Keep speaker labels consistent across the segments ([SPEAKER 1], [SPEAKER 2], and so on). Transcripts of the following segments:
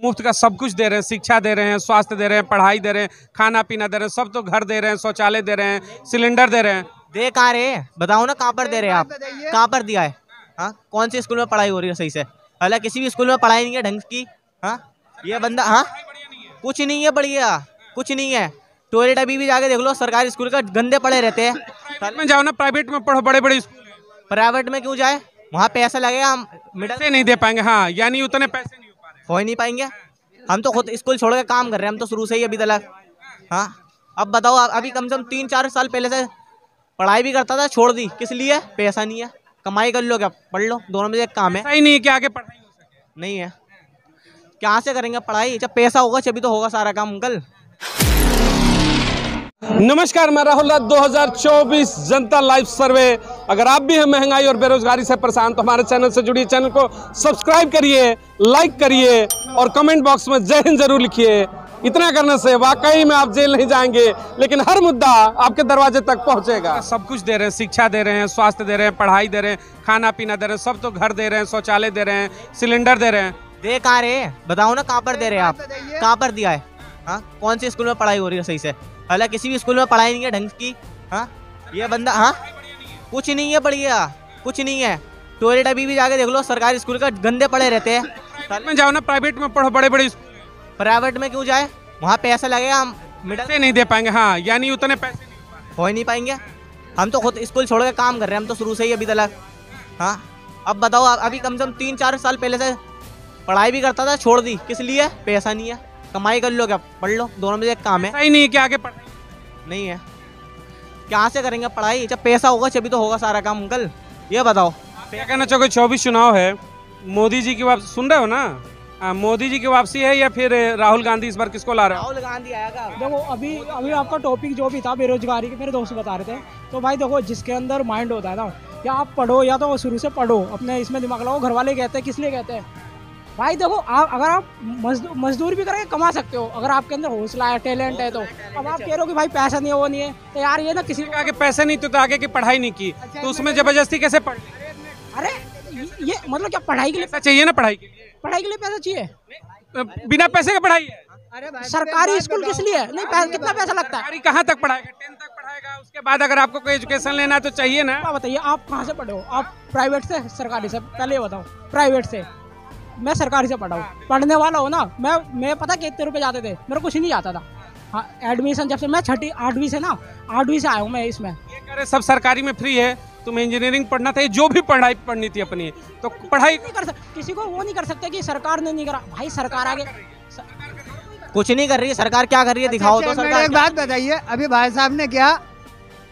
[SPEAKER 1] मुफ्त का सब कुछ दे रहे हैं, शिक्षा दे रहे हैं, स्वास्थ्य दे रहे हैं, पढ़ाई दे रहे हैं, खाना पीना दे रहे हैं, सब तो घर दे रहे हैं, शौचालय दे रहे हैं, सिलेंडर दे रहे हैं।
[SPEAKER 2] दे कहाँ रहे हैं? बताओ ना, कहाँ पर दे रहे हैं आप? कहाँ पर दिया है? हाँ, कौन से स्कूल में पढ़ाई हो रही है सही से? हालांकि किसी भी स्कूल में पढ़ाई नहीं है ढंग की। हाँ, ये बंदा, हाँ, कुछ नहीं है बढ़िया, कुछ नहीं है। टॉयलेट अभी भी जाके देख लो, सरकारी स्कूल का गंदे पड़े रहते हैं।
[SPEAKER 1] प्राइवेट में जाओ ना, प्राइवेट में पढ़ो, बड़े बड़े स्कूल हैं।
[SPEAKER 2] प्राइवेट में क्यों जाए? वहाँ पैसा लगेगा, हम मिडिल
[SPEAKER 1] पैसे नहीं दे पाएंगे। हाँ, यानी उतने पैसे नहीं हो पा रहे।
[SPEAKER 2] हो ही नहीं पाएंगे। हम तो खुद स्कूल छोड़ के काम कर रहे हैं, हम तो शुरू से ही अभी तक। हाँ, अब बताओ, अभी कम से कम 3-4 साल पहले से पढ़ाई भी करता था, छोड़ दी। किस लिए? पैसा नहीं है। कमाई कर लो, क्या पढ़ लो, दोनों में से एक काम है।
[SPEAKER 1] ऐसा ही नहीं है कि आगे पढ़ाई हो सके।
[SPEAKER 2] नहीं है, कहाँ से करेंगे पढ़ाई? जब पैसा होगा तभी तो होगा सारा काम अंकल।
[SPEAKER 1] नमस्कार, मैं राहुल राज। 2024 जनता लाइव सर्वे। अगर आप भी हैं महंगाई और बेरोजगारी से परेशान तो हमारे चैनल से जुड़िए, चैनल को सब्सक्राइब करिए, लाइक करिए और कमेंट बॉक्स में जय हिंद जरूर लिखिए। इतना करने से वाकई में आप जेल नहीं जाएंगे, लेकिन हर मुद्दा आपके दरवाजे तक पहुंचेगा। सब कुछ दे रहे हैं, शिक्षा दे रहे हैं, स्वास्थ्य दे रहे हैं, पढ़ाई दे रहे हैं, खाना पीना दे रहे हैं, सब तो घर दे रहे हैं, शौचालय दे रहे हैं, सिलेंडर दे रहे हैं।
[SPEAKER 2] दे कहाँ रहे हैं? बताओ ना, कहाँ पर दे रहे हैं आप? कहाँ पर दिया है? हाँ, कौन से स्कूल में पढ़ाई हो रही है सही से? हालांकि किसी भी स्कूल में पढ़ाई नहीं है ढंग की। हाँ, ये बंदा, हाँ, कुछ नहीं है बढ़िया, कुछ नहीं है। टॉयलेट अभी भी जाके देख लो, सरकारी स्कूल का गंदे पड़े रहते हैं।
[SPEAKER 1] प्राइवेट में जाओ ना, प्राइवेट में पढ़ो, बड़े बड़े स्कूल हैं।
[SPEAKER 2] प्राइवेट में क्यों जाए? वहाँ पैसा लगेगा, हम मिडिल
[SPEAKER 1] पैसे नहीं दे पाएंगे। हाँ, यानी उतने पैसे नहीं हो पा रहे।
[SPEAKER 2] हो ही नहीं पाएंगे। हम तो खुद स्कूल छोड़ के काम कर रहे हैं, हम तो शुरू से ही अभी तक। हाँ, अब बताओ, अभी कम से कम 3-4 साल पहले से पढ़ाई भी करता था, छोड़ दी। किस लिए? पैसा नहीं है। कमाई कर लो, क्या पढ़ लो, दोनों में से एक काम है।
[SPEAKER 1] ऐसा ही नहीं है कि आगे पढ़ाई
[SPEAKER 2] नहीं है, कहाँ से करेंगे पढ़ाई? जब पैसा होगा तभी तो होगा सारा काम अंकल। ये बताओ,
[SPEAKER 1] क्या कहना चाहोगे? 24 चुनाव है, मोदी जी की वापसी सुन रहे हो ना? मोदी जी की वापसी है या फिर राहुल गांधी? इस बार किसको ला रहे हो?
[SPEAKER 2] राहुल गांधी आएगा।
[SPEAKER 3] देखो, अभी अभी आपका टॉपिक जो भी था बेरोजगारी के, मेरे दोस्त बता रहे थे। तो भाई देखो, जिसके अंदर माइंड होता है ना, या आप पढ़ो या तो शुरू से पढ़ो, अपने इसमें दिमाग लगाओ। घर वाले कहते हैं, किस लिए कहते हैं भाई? देखो, अगर आप मजदूरी भी करके कमा सकते हो, अगर आपके अंदर हौसला है, टैलेंट है, तो अब आप कह रहे हो कि भाई पैसा नहीं है, वो नहीं है, तो यार ये ना किसी
[SPEAKER 1] को आगे पैसे नहीं तो आगे की पढ़ाई नहीं की, तो उसमें जबरदस्ती कैसे पढ़?
[SPEAKER 3] अरे ये मतलब क्या, पढ़ाई के लिए
[SPEAKER 1] पैसा चाहिए ना? पढ़ाई के लिए,
[SPEAKER 3] पढ़ाई के लिए पैसा चाहिए?
[SPEAKER 1] बिना पैसे का पढ़ाई है?
[SPEAKER 3] सरकारी स्कूल किस लिए? नहीं, कितना पैसा लगता है?
[SPEAKER 1] सरकारी कहाँ तक पढ़ाएगा? 10 तक पढ़ाएगा, उसके बाद अगर आपको कोई एजुकेशन लेना है तो चाहिए ना।
[SPEAKER 3] आप बताइए, आप कहाँ से पढ़े हो? आप प्राइवेट से, सरकारी से? पहले ये बताओ। प्राइवेट से। मैं सरकारी से पढ़ा हूँ। पढ़ने वाला हूँ ना मैं पता कितने रुपए जाते थे? मेरे कुछ नहीं जाता था। हाँ, एडमिशन जब से मैं 6ठी 8वीं से ना, 8वीं से आया हूँ मैं इसमें।
[SPEAKER 1] ये करे सब सरकारी में फ्री है, तुम्हें इंजीनियरिंग पढ़ना था, जो भी पढ़ाई पढ़नी थी अपनी, तो पढ़ाई
[SPEAKER 3] नहीं कर सकते। किसी को वो नहीं कर सकते कि सरकार ने नहीं करा। भाई सरकार आगे
[SPEAKER 2] कुछ नहीं कर रही है। सरकार क्या कर रही है? दिखाओ तो सरकार।
[SPEAKER 4] एक बात बताइए, अभी भाई साहब ने क्या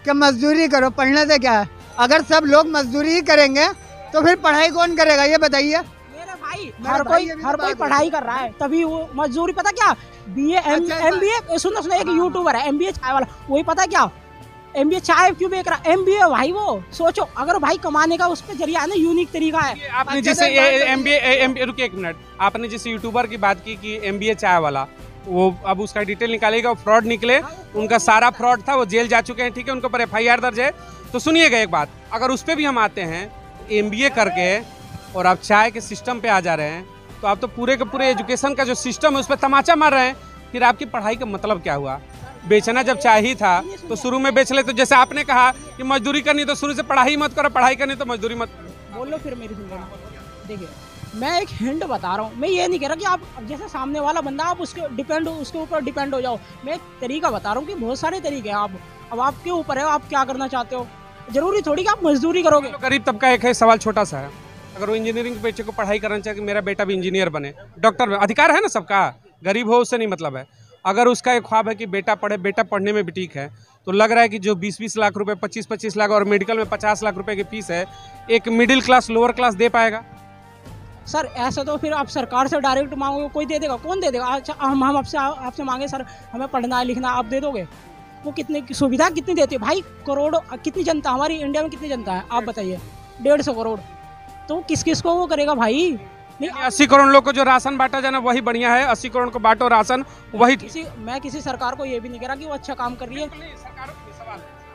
[SPEAKER 4] कि मजदूरी करो, पढ़ने से क्या है? अगर सब लोग मजदूरी ही करेंगे तो फिर पढ़ाई कौन करेगा? ये बताइए।
[SPEAKER 3] भाई हर कोई पढ़ाई कर रहा है, तभी वो मजदूरी। पता क्या, बीए एमबीए, सुनो एक यूट्यूबर है एमबीए चाय वाला, वही पता क्या एमबीए चाय क्यों बेच रहा? एमबीए भाई, वो सोचो, अगर भाई कमाने का उस पे जरिया है ना, यूनिक तरीका है।
[SPEAKER 1] आपने जैसे एमबीए रुकिए एक मिनट, आपने जैसे यूट्यूबर की बात की कि एमबीए चाय वाला, वो अब उसका डिटेल निकालेगा, फ्रॉड निकले, उनका सारा फ्रॉड था, वो जेल जा चुके हैं, ठीक है, उनके ऊपर FIR दर्ज है। तो सुनिएगा एक बात, अगर उस पर भी हम आते हैं एमबीए करके और आप चाय के सिस्टम पे आ जा रहे हैं, तो आप तो पूरे के पूरे एजुकेशन का जो सिस्टम है उस पर तमाचा मार रहे हैं। फिर आपकी पढ़ाई का मतलब क्या हुआ? बेचना जब चाय ही था तो शुरू में बेच ले। तो जैसे आपने कहा कि मजदूरी करनी तो शुरू से पढ़ाई मत करो, पढ़ाई करनी तो मजदूरी मत
[SPEAKER 3] बोल लो। फिर मेरी सुन लेना, देखिए मैं एक हिंट बता रहा हूँ। मैं ये नहीं कह रहा कि आप जैसे सामने वाला बंदा आप उसके ऊपर डिपेंड हो जाओ। मैं एक तरीका बता रहा हूँ कि बहुत सारे तरीके हैं। अब आपके ऊपर है, आप क्या करना चाहते हो। जरूरी थोड़ी कि आप मजदूरी करोगे।
[SPEAKER 1] तो गरीब तबका एक है, सवाल छोटा सा है, अगर वो इंजीनियरिंग के बच्चे को पढ़ाई करना चाहे कि मेरा बेटा भी इंजीनियर बने, डॉक्टर बने, अधिकार है ना सबका, गरीब हो उससे नहीं मतलब है। अगर उसका एक ख्वाब है कि बेटा पढ़े, बेटा पढ़ने में भी ठीक है, तो लग रहा है कि जो 20-20 लाख रुपए, 25-25 लाख और मेडिकल में 50 लाख रुपए की फीस है, एक मिडिल क्लास लोअर क्लास दे पाएगा?
[SPEAKER 3] सर ऐसा तो फिर आप सरकार से डायरेक्ट मांगोगे, कोई दे देगा? कौन दे देगा? अच्छा, हम आपसे मांगे सर हमें पढ़ना है लिखना, आप दे दोगे? वो कितनी सुविधा कितनी देती है भाई? करोड़ों, कितनी जनता हमारी इंडिया में, कितनी जनता है आप बताइए? 150 करोड़। तो किस किस को वो करेगा भाई? नहीं,
[SPEAKER 1] 80 करोड़ लोग को जो राशन बांटा जाना वही बढ़िया है। 80 करोड़ को बांटो राशन, वही।
[SPEAKER 3] मैं किसी सरकार को ये भी नहीं कह रहा कि वो अच्छा काम कर रही है।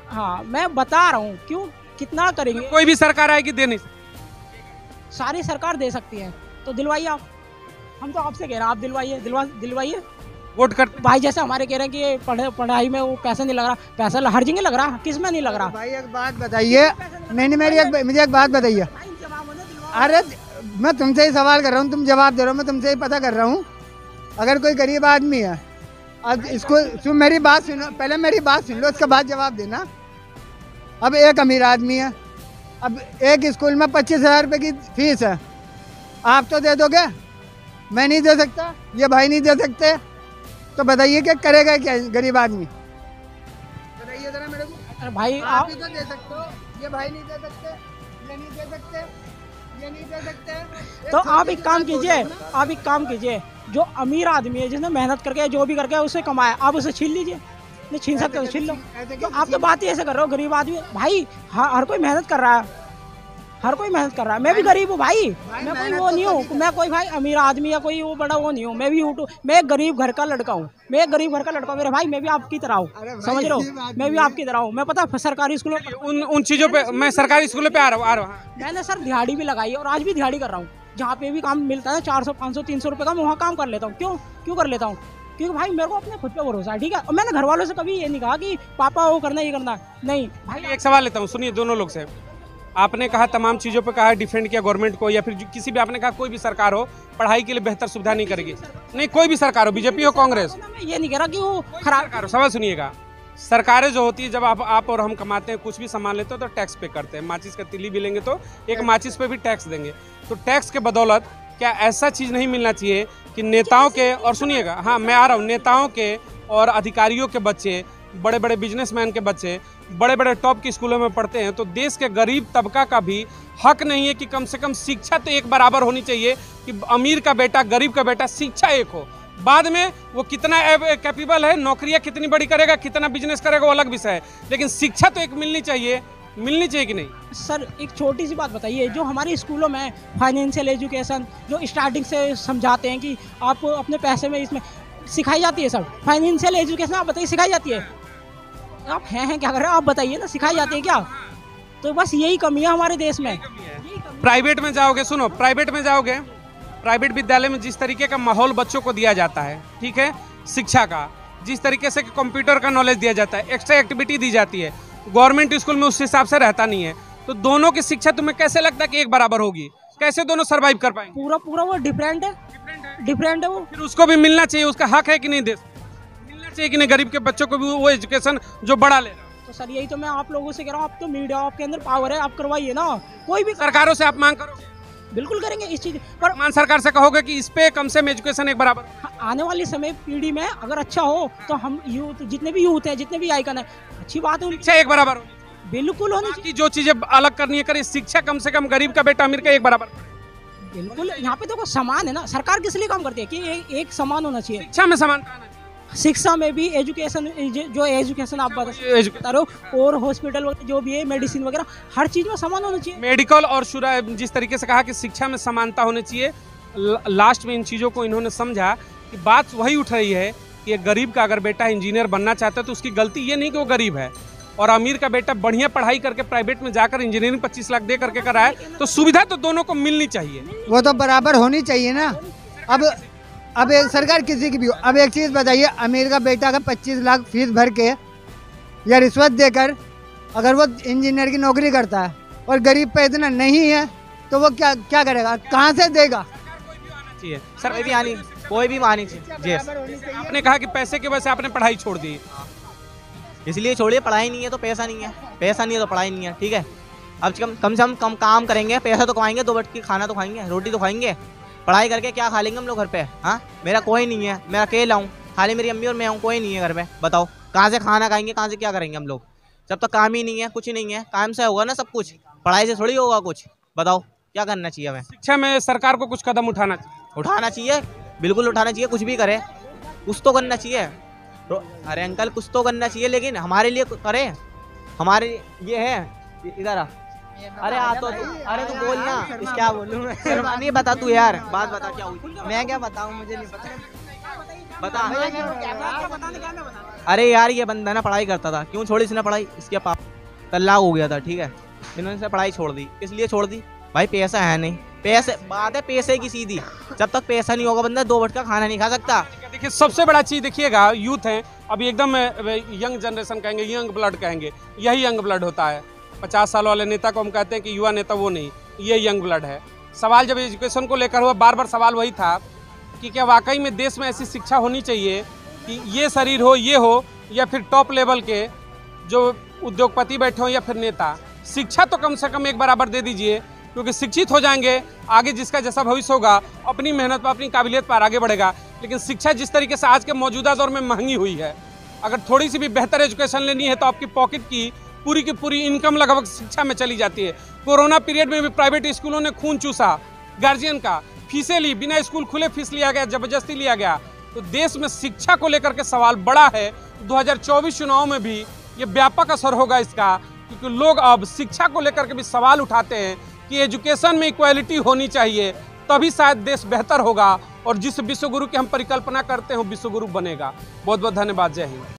[SPEAKER 3] हाँ, मैं बता रहा हूँ क्यों, कितना करेंगे।
[SPEAKER 1] कोई भी सरकार आएगी दे नहीं,
[SPEAKER 3] सारी सरकार दे सकती है, तो दिलवाइए आप। हम तो आपसे कह रहे हैं, आप दिलवाइए, दिलवाइए।
[SPEAKER 1] वोट कर
[SPEAKER 3] भाई जैसे हमारे कह रहे हैं कि पढ़ाई में वो पैसा नहीं लग रहा, पैसा हर जगह लग रहा, किस में नहीं लग रहा?
[SPEAKER 4] भाई एक बात बताइए, नहीं मुझे एक बात बताइए। अरे मैं तुमसे ही सवाल कर रहा हूँ, तुम जवाब दे रहे हो, मैं तुमसे ही पता कर रहा हूँ। अगर कोई गरीब आदमी है, अब इसको मेरी बात सुनो, पहले मेरी बात सुन लो, उसके बाद जवाब देना। अब एक अमीर आदमी है, अब एक स्कूल में 25,000 रुपये की फीस है, आप तो दे दोगे, मैं नहीं दे सकता, ये भाई नहीं दे सकते, तो बताइए क्या करेगा क्या गरीब आदमी? बताइए जरा मेरे को।
[SPEAKER 3] अरे भाई
[SPEAKER 4] आप ही तो दे सकते हो, ये भाई नहीं दे सकते, ये नहीं दे सकते, ये नहीं दे सकते।
[SPEAKER 3] तो आप एक काम कीजिए, जो अमीर आदमी है जिसने मेहनत करके जो भी करके उसे कमाया, आप उसे छीन लीजिए। नहीं छीन सकते तो छीन लो। तो आप तो बात ही ऐसे कर रहे हो, गरीब आदमी भाई, हर कोई मेहनत कर रहा है, हर कोई मेहनत कर रहा है। मैं भी गरीब हूँ भाई, मैं कोई वो नहीं हूँ, मैं कोई भाई अमीर आदमी या कोई वो बड़ा वो नहीं हूँ, मैं भी यूट्यूब, मैं एक गरीब घर का लड़का हूँ, मेरे भाई, मैं भी आपकी तरह हूँ, समझ रहे हो, मैं भी आपकी तरह हूँ। मैं पता सरकारी स्कूलों में
[SPEAKER 1] उन चीज़ों पे, मैं सरकारी स्कूलों पे आ रहा हूँ।
[SPEAKER 3] मैंने सर दिहाड़ी भी लगाई है और आज भी दिहाड़ी कर रहा हूँ। जहाँ पे भी काम मिलता है 400, 500, 300 रुपये का, मैं वहाँ काम कर लेता हूँ। क्यों कर लेता हूँ? क्योंकि भाई मेरे को अपने खुद पे भरोसा है, ठीक है। और मैंने घर वालों से कभी ये नहीं कहा कि पापा वो करना ये करना, नहीं भाई।
[SPEAKER 1] एक सवाल लेता हूँ, सुनिए दोनों लोग से। आपने कहा तमाम चीज़ों पे कहा, डिफेंड किया गवर्नमेंट को, या फिर किसी भी, आपने कहा कोई भी सरकार हो पढ़ाई के लिए बेहतर सुविधा नहीं करेगी। नहीं, कोई भी सरकार हो, बीजेपी हो, कांग्रेस,
[SPEAKER 3] मैं ये नहीं कह रहा कि वो खराब
[SPEAKER 1] सरकार हो। सवाल सुनिएगा, सरकारें जो होती है, जब आप और हम कमाते हैं, कुछ भी सामान लेते हो तो टैक्स पे करते हैं। माचिस का तिल्ली भी लेंगे तो एक माचिस पे भी टैक्स देंगे। तो टैक्स के बदौलत क्या ऐसा चीज़ नहीं मिलना चाहिए कि नेताओं के, और सुनिएगा, हाँ मैं आ रहा हूँ, नेताओं के और अधिकारियों के बच्चे, बड़े बड़े बिजनेसमैन के बच्चे बड़े बड़े टॉप की स्कूलों में पढ़ते हैं, तो देश के गरीब तबका का भी हक नहीं है कि कम से कम शिक्षा तो एक बराबर होनी चाहिए, कि अमीर का बेटा, गरीब का बेटा, शिक्षा एक हो। बाद में वो कितना कैपेबल है, नौकरियां कितनी बड़ी करेगा, कितना बिजनेस करेगा, वो अलग विषय है, लेकिन शिक्षा तो एक मिलनी चाहिए कि नहीं?
[SPEAKER 3] सर एक छोटी सी बात बताइए, जो हमारे स्कूलों में फाइनेंशियल एजुकेशन जो स्टार्टिंग से समझाते हैं कि आप अपने पैसे में, इसमें सिखाई जाती है सब फाइनेंशियल एजुकेशन, आप बताइए सिखाई जाती है? आप हैं क्या कर रहे हो, आप बताइए ना, सिखाई जाती है क्या? तो बस यही कमी है हमारे देश में।
[SPEAKER 1] प्राइवेट में जाओगे, सुनो, प्राइवेट में जाओगे, प्राइवेट विद्यालय में जिस तरीके का माहौल बच्चों को दिया जाता है, ठीक है, शिक्षा का, जिस तरीके से कंप्यूटर का नॉलेज दिया जाता है, एक्स्ट्रा एक्टिविटी दी जाती है, गवर्नमेंट स्कूल में उस हिसाब से रहता नहीं है। तो दोनों की शिक्षा तुम्हें कैसे लगता है कि एक बराबर होगी? कैसे दोनों सर्वाइव कर पाएंगे?
[SPEAKER 3] पूरा वो डिफरेंट है वो।
[SPEAKER 1] फिर उसको भी मिलना चाहिए, उसका हक है कि नहीं, मिलना चाहिए कि नहीं? गरीब के बच्चों को भी वो एजुकेशन जो बड़ा ले रहा है।
[SPEAKER 3] तो सर यही तो मैं आप लोगों से कह रहा हूँ, आप तो मीडिया, आपके अंदर पावर है, आप करवाइए ना। कोई भी
[SPEAKER 1] सरकारों से आप मांग करो,
[SPEAKER 3] बिल्कुल करेंगे इस चीज पर।
[SPEAKER 1] मान सरकार से कहोगे कि इस पे कम से कम एजुकेशन एक बराबर।
[SPEAKER 3] आने वाली समय पीढ़ी में अगर अच्छा हो तो हम यूथ, जितने भी यूथ है, जितने भी आइकन है, अच्छी बात है,
[SPEAKER 1] शिक्षा एक बराबर हो,
[SPEAKER 3] बिल्कुल होनी चाहिए।
[SPEAKER 1] जो चीजें अलग करनी है करिए, शिक्षा कम से कम गरीब का बेटा अमीर का एक बराबर।
[SPEAKER 3] बिल्कुल, यहाँ पे देखो समान है ना, सरकार किस लिए काम करती है कि एक समान होना चाहिए।
[SPEAKER 1] शिक्षा में समानता आना चाहिए,
[SPEAKER 3] शिक्षा में भी एजुकेशन, जो एजुकेशन आप बता रहे हो, और हॉस्पिटल जो भी है, मेडिसिन वगैरह, हर चीज में समान होना चाहिए।
[SPEAKER 1] मेडिकल और जिस तरीके से कहा कि शिक्षा में समानता होनी चाहिए, लास्ट में इन चीज़ों को इन्होंने समझा कि बात वही उठ रही है कि एक गरीब का अगर बेटा इंजीनियर बनना चाहता है तो उसकी गलती ये नहीं कि वो गरीब है, और अमीर का बेटा बढ़िया पढ़ाई करके प्राइवेट में जाकर इंजीनियरिंग 25 लाख दे करके कराए, तो सुविधा तो दोनों को मिलनी चाहिए।
[SPEAKER 4] वो तो बराबर होनी चाहिए ना। अब एक सरकार किसी की भी हो, अब एक चीज़ बताइए, अमीर का बेटा अगर 25 लाख फीस भर के या रिश्वत देकर अगर वो इंजीनियर की नौकरी करता है और गरीब पे इतना नहीं है, तो वो क्या करेगा, कहाँ से देगा?
[SPEAKER 1] सर
[SPEAKER 2] कोई भी मानी चाहिए।
[SPEAKER 1] आपने कहा कि पैसे की वजह से आपने पढ़ाई छोड़ दी,
[SPEAKER 2] इसलिए छोड़िए, पढ़ाई नहीं है तो पैसा नहीं है, पैसा नहीं है तो पढ़ाई नहीं है, ठीक है। अब कम से कम काम करेंगे, पैसा तो कमाएंगे, 2 वक्त की खाना तो खाएंगे, रोटी तो खाएंगे। पढ़ाई करके क्या खा लेंगे हम लोग घर पे? हाँ, मेरा कोई नहीं है, मैं अकेला हूँ, खाली मेरी अम्मी और मैं हूँ, कोई नहीं है घर पे। बताओ कहाँ से खाना खाएंगे, कहाँ से क्या करेंगे हम लोग? जब तक काम ही नहीं है, कुछ नहीं है, काम से होगा ना सब कुछ, पढ़ाई से थोड़ी होगा कुछ। बताओ क्या करना चाहिए हमें?
[SPEAKER 1] शिक्षा में सरकार को कुछ कदम उठाना
[SPEAKER 2] चाहिए, बिल्कुल उठाना चाहिए, कुछ भी करे, कुछ तो करना चाहिए। अरे अंकल, कुछ तो करना चाहिए, लेकिन हमारे लिए करे, हमारे ये है, इधर आ। अरे अरे तू बोल ना, क्या बोलूं मैं? नहीं बता तू यार, बात बता क्या हुई? मैं क्या बताऊं, मुझे नहीं पता, बता। अरे यार ये बंदा ना पढ़ाई करता था, क्यों छोड़ी इसने पढ़ाई? इसके पापा तलाक हो गया था, ठीक है, इन्होंने से पढ़ाई छोड़ दी। किस लिए छोड़ दी भाई? पैसा है नहीं, पैसे बात है पैसे की सीधी, जब तक पैसा नहीं होगा बंदा 2 वक्त का खाना नहीं खा सकता।
[SPEAKER 1] देखिए सबसे बड़ा चीज़ देखिएगा, यूथ है अभी एकदम यंग जनरेशन कहेंगे, यंग ब्लड कहेंगे, यही यंग ब्लड होता है। 50 साल वाले नेता को हम कहते हैं कि युवा नेता, वो नहीं, ये यंग ब्लड है। सवाल जब एजुकेशन को लेकर हुआ, बार बार सवाल वही था कि क्या वाकई में देश में ऐसी शिक्षा होनी चाहिए कि ये शरीर हो, ये हो, या फिर टॉप लेवल के जो उद्योगपति बैठे हो या फिर नेता। शिक्षा तो कम से कम एक बराबर दे दीजिए, क्योंकि शिक्षित हो जाएंगे, आगे जिसका जैसा भविष्य होगा अपनी मेहनत पर, अपनी काबिलियत पर आगे बढ़ेगा। लेकिन शिक्षा जिस तरीके से आज के मौजूदा दौर में महंगी हुई है, अगर थोड़ी सी भी बेहतर एजुकेशन लेनी है तो आपकी पॉकेट की पूरी इनकम लगभग शिक्षा में चली जाती है। कोरोना पीरियड में भी प्राइवेट स्कूलों ने खून चूसा गार्जियन का, फीसें ली, बिना स्कूल खुले फीस लिया गया, जबरदस्ती लिया गया। तो देश में शिक्षा को लेकर के सवाल बड़ा है। 2024 चुनाव में भी ये व्यापक असर होगा इसका, क्योंकि लोग अब शिक्षा को लेकर के भी सवाल उठाते हैं कि एजुकेशन में इक्वालिटी होनी चाहिए, तभी शायद देश बेहतर होगा और जिस विश्वगुरु की हम परिकल्पना करते हैं वो विश्वगुरु बनेगा। बहुत बहुत धन्यवाद। जय हिंद।